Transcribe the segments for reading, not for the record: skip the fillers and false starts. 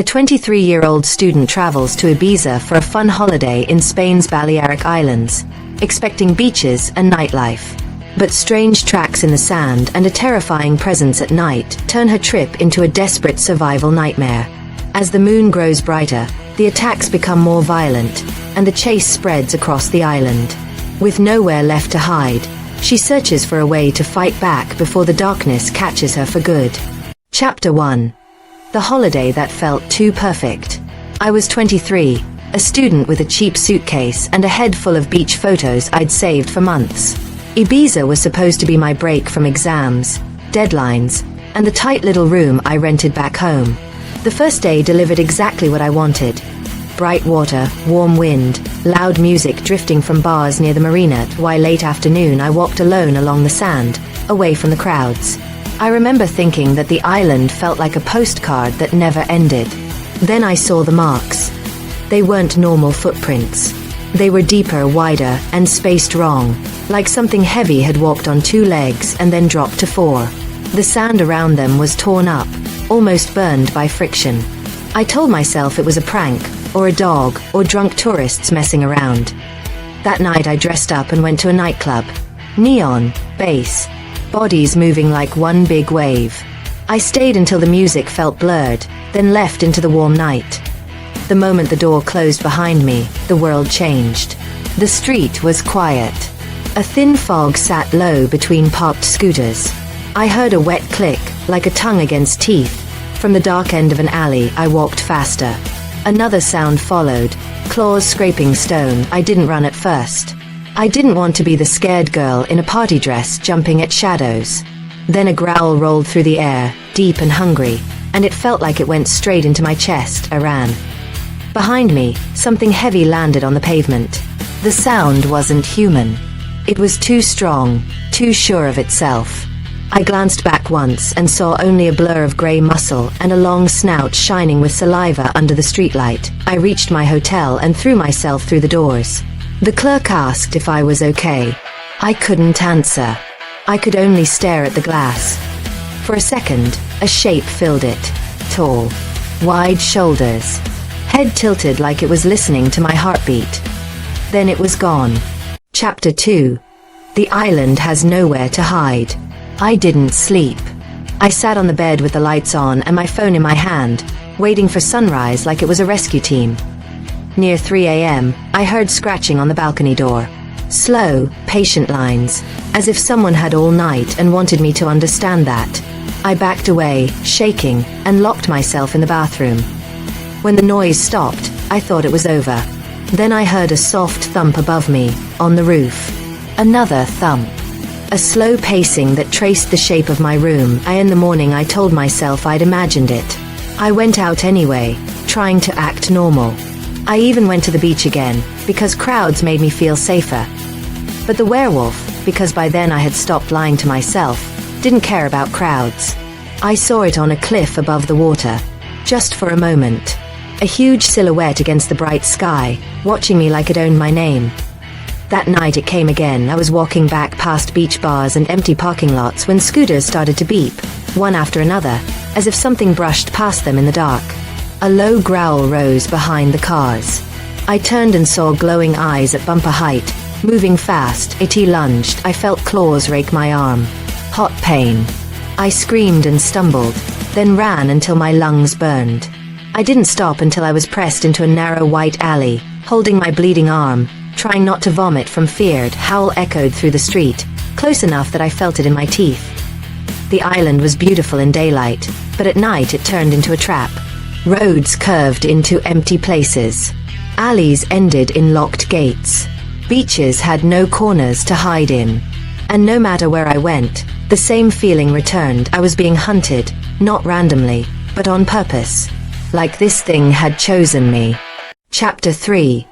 A 23-year-old student travels to Ibiza for a fun holiday in Spain's Balearic Islands, expecting beaches and nightlife. But strange tracks in the sand and a terrifying presence at night turn her trip into a desperate survival nightmare. As the moon grows brighter, the attacks become more violent, and the chase spreads across the island. With nowhere left to hide, she searches for a way to fight back before the darkness catches her for good. Chapter 1. The holiday that felt too perfect. I was 23, a student with a cheap suitcase and a head full of beach photos I'd saved for months. Ibiza was supposed to be my break from exams, deadlines, and the tight little room I rented back home. The first day delivered exactly what I wanted. Bright water, warm wind, loud music drifting from bars near the marina, while late afternoon I walked alone along the sand, away from the crowds. I remember thinking that the island felt like a postcard that never ended. Then I saw the marks. They weren't normal footprints. They were deeper, wider, and spaced wrong, like something heavy had walked on 2 legs and then dropped to 4. The sand around them was torn up, almost burned by friction. I told myself it was a prank, or a dog, or drunk tourists messing around. That night I dressed up and went to a nightclub. Neon, bass, bodies moving like one big wave. I stayed until the music felt blurred, then left into the warm night. The moment the door closed behind me, the world changed. The street was quiet. A thin fog sat low between parked scooters. I heard a wet click, like a tongue against teeth. From the dark end of an alley, I walked faster. Another sound followed, claws scraping stone. I didn't run at first. I didn't want to be the scared girl in a party dress jumping at shadows. Then a growl rolled through the air, deep and hungry, and it felt like it went straight into my chest. I ran. Behind me, something heavy landed on the pavement. The sound wasn't human. It was too strong, too sure of itself. I glanced back once and saw only a blur of grey muscle and a long snout shining with saliva under the streetlight. I reached my hotel and threw myself through the doors. The clerk asked if I was okay. I couldn't answer. I could only stare at the glass. For a second, a shape filled it. Tall, wide shoulders, head tilted like it was listening to my heartbeat. Then it was gone. Chapter 2. The island has nowhere to hide. I didn't sleep. I sat on the bed with the lights on and my phone in my hand, waiting for sunrise like it was a rescue team. Near 3 a.m., I heard scratching on the balcony door. Slow, patient lines, as if someone had all night and wanted me to understand that. I backed away, shaking, and locked myself in the bathroom. When the noise stopped, I thought it was over. Then I heard a soft thump above me, on the roof. Another thump. A slow pacing that traced the shape of my room. In the morning I told myself I'd imagined it. I went out anyway, trying to act normal. I even went to the beach again, because crowds made me feel safer. But the werewolf, because by then I had stopped lying to myself, didn't care about crowds. I saw it on a cliff above the water. Just for a moment. A huge silhouette against the bright sky, watching me like it owned my name. That night it came again. I was walking back past beach bars and empty parking lots when scooters started to beep, one after another, as if something brushed past them in the dark. A low growl rose behind the cars. I turned and saw glowing eyes at bumper height, moving fast. It lunged. I felt claws rake my arm. Hot pain. I screamed and stumbled, then ran until my lungs burned. I didn't stop until I was pressed into a narrow white alley, holding my bleeding arm, trying not to vomit from fear. Howl echoed through the street, close enough that I felt it in my teeth. The island was beautiful in daylight, but at night it turned into a trap. Roads curved into empty places. Alleys ended in locked gates. Beaches had no corners to hide in. And no matter where I went, the same feeling returned. I was being hunted, not randomly, but on purpose. Like this thing had chosen me. Chapter 3.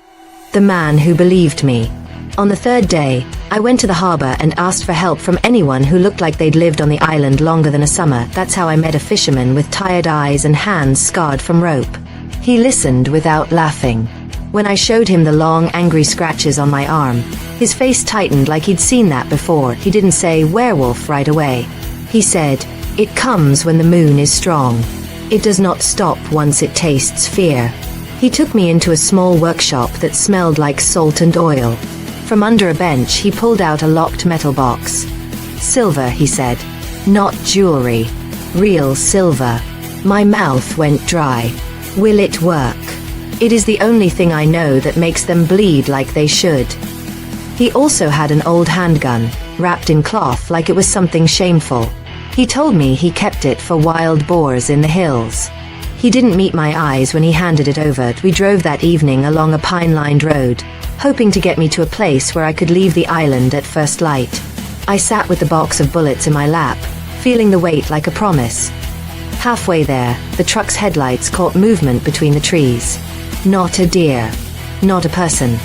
The man who believed me. On the third day, I went to the harbor and asked for help from anyone who looked like they'd lived on the island longer than a summer. That's how I met a fisherman with tired eyes and hands scarred from rope. He listened without laughing. When I showed him the long, angry scratches on my arm, his face tightened like he'd seen that before. He didn't say werewolf right away. He said, "It comes when the moon is strong." It does not stop once it tastes fear. He took me into a small workshop that smelled like salt and oil. From under a bench he pulled out a locked metal box. "Silver," he said. "Not jewelry. Real silver." My mouth went dry. "Will it work? It is the only thing I know that makes them bleed like they should." He also had an old handgun, wrapped in cloth like it was something shameful. He told me he kept it for wild boars in the hills. He didn't meet my eyes when he handed it over. We drove that evening along a pine-lined road, hoping to get me to a place where I could leave the island at first light. I sat with the box of bullets in my lap, feeling the weight like a promise. Halfway there, the truck's headlights caught movement between the trees. Not a deer. Not a person.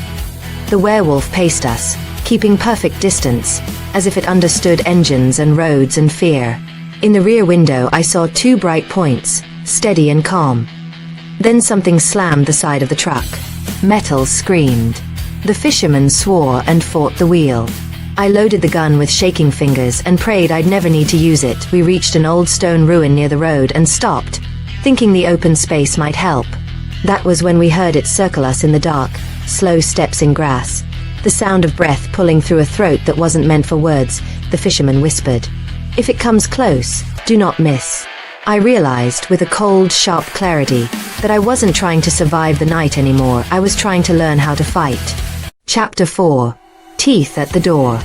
The werewolf paced us, keeping perfect distance, as if it understood engines and roads and fear. In the rear window I saw 2 bright points, steady and calm. Then something slammed the side of the truck. Metal screamed. The fisherman swore and fought the wheel. I loaded the gun with shaking fingers and prayed I'd never need to use it. We reached an old stone ruin near the road and stopped, thinking the open space might help. That was when we heard it circle us in the dark, slow steps in grass. The sound of breath pulling through a throat that wasn't meant for words. The fisherman whispered, "If it comes close, do not miss." I realized, with a cold, sharp clarity, that I wasn't trying to survive the night anymore. I was trying to learn how to fight. Chapter 4. Teeth at the door.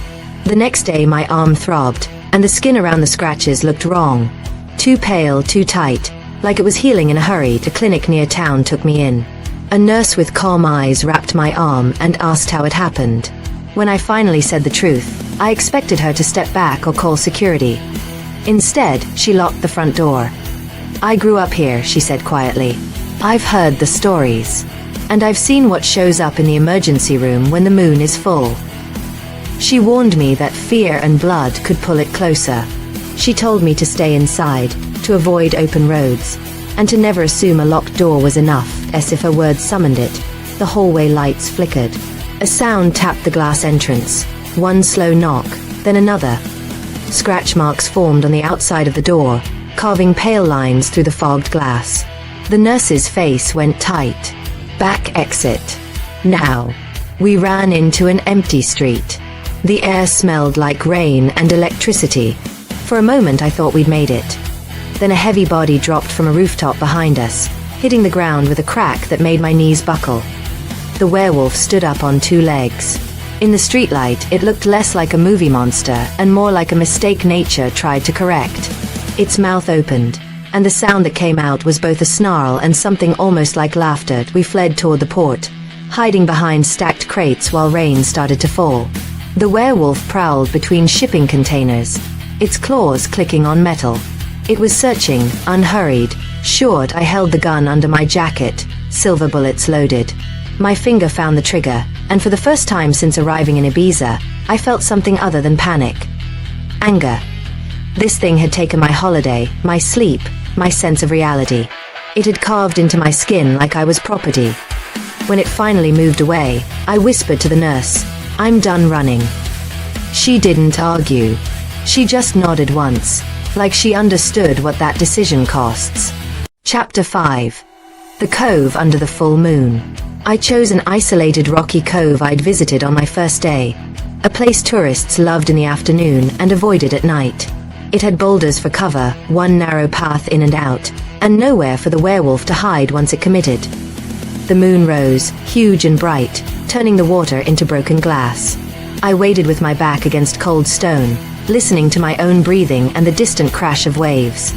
The next day my arm throbbed, and the skin around the scratches looked wrong. Too pale, too tight, like it was healing in a hurry. A clinic near town took me in. A nurse with calm eyes wrapped my arm and asked how it happened. When I finally said the truth, I expected her to step back or call security. Instead, she locked the front door. "I grew up here," she said quietly. "I've heard the stories. And I've seen what shows up in the emergency room when the moon is full." She warned me that fear and blood could pull it closer. She told me to stay inside, to avoid open roads, and to never assume a locked door was enough. As if her words summoned it, the hallway lights flickered. A sound tapped the glass entrance. One slow knock, then another. Scratch marks formed on the outside of the door, carving pale lines through the fogged glass. The nurse's face went tight. "Back exit. Now." We ran into an empty street. The air smelled like rain and electricity. For a moment I thought we'd made it. Then a heavy body dropped from a rooftop behind us, hitting the ground with a crack that made my knees buckle. The werewolf stood up on 2 legs. In the streetlight, it looked less like a movie monster and more like a mistake nature tried to correct. Its mouth opened, and the sound that came out was both a snarl and something almost like laughter. We fled toward the port, hiding behind stacked crates while rain started to fall. The werewolf prowled between shipping containers, its claws clicking on metal. It was searching, unhurried. Short, I held the gun under my jacket, silver bullets loaded. My finger found the trigger, and for the first time since arriving in Ibiza, I felt something other than panic. Anger. This thing had taken my holiday, my sleep, my sense of reality. It had carved into my skin like I was property. When it finally moved away, I whispered to the nurse, "I'm done running." She didn't argue. She just nodded once, like she understood what that decision costs. Chapter 5. The Cove Under the Full Moon. I chose an isolated rocky cove I'd visited on my first day, a place tourists loved in the afternoon and avoided at night. It had boulders for cover, one narrow path in and out, and nowhere for the werewolf to hide once it committed. The moon rose, huge and bright, turning the water into broken glass. I waited with my back against cold stone, listening to my own breathing and the distant crash of waves.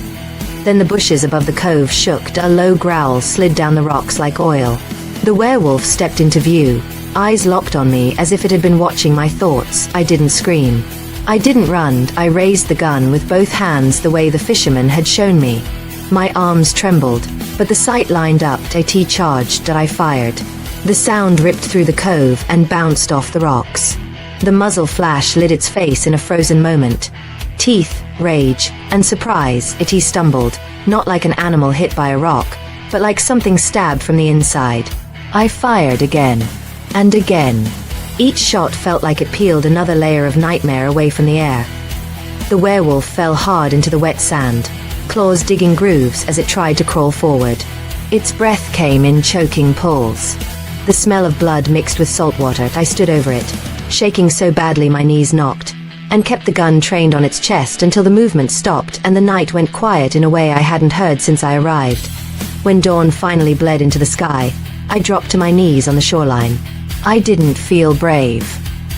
Then the bushes above the cove shook, a low growl slid down the rocks like oil. The werewolf stepped into view, eyes locked on me as if it had been watching my thoughts. I didn't scream. I didn't run. I raised the gun with both hands the way the fisherman had shown me. My arms trembled, but the sight lined up. T charged that I fired. The sound ripped through the cove and bounced off the rocks. The muzzle flash lit its face in a frozen moment. Teeth, rage, and surprise. He stumbled, not like an animal hit by a rock, but like something stabbed from the inside. I fired again. And again. Each shot felt like it peeled another layer of nightmare away from the air. The werewolf fell hard into the wet sand, claws digging grooves as it tried to crawl forward. Its breath came in choking pulls. The smell of blood mixed with salt water. I stood over it, shaking so badly my knees knocked, and kept the gun trained on its chest until the movement stopped and the night went quiet in a way I hadn't heard since I arrived. When dawn finally bled into the sky, I dropped to my knees on the shoreline. I didn't feel brave.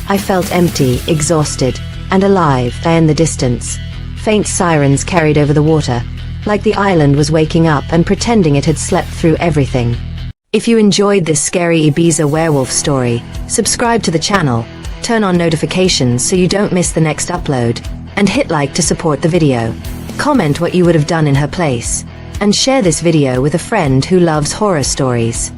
I felt empty, exhausted, and alive. In the distance, faint sirens carried over the water, like the island was waking up and pretending it had slept through everything. If you enjoyed this scary Ibiza werewolf story, subscribe to the channel, turn on notifications so you don't miss the next upload, and hit like to support the video. Comment what you would have done in her place, and share this video with a friend who loves horror stories.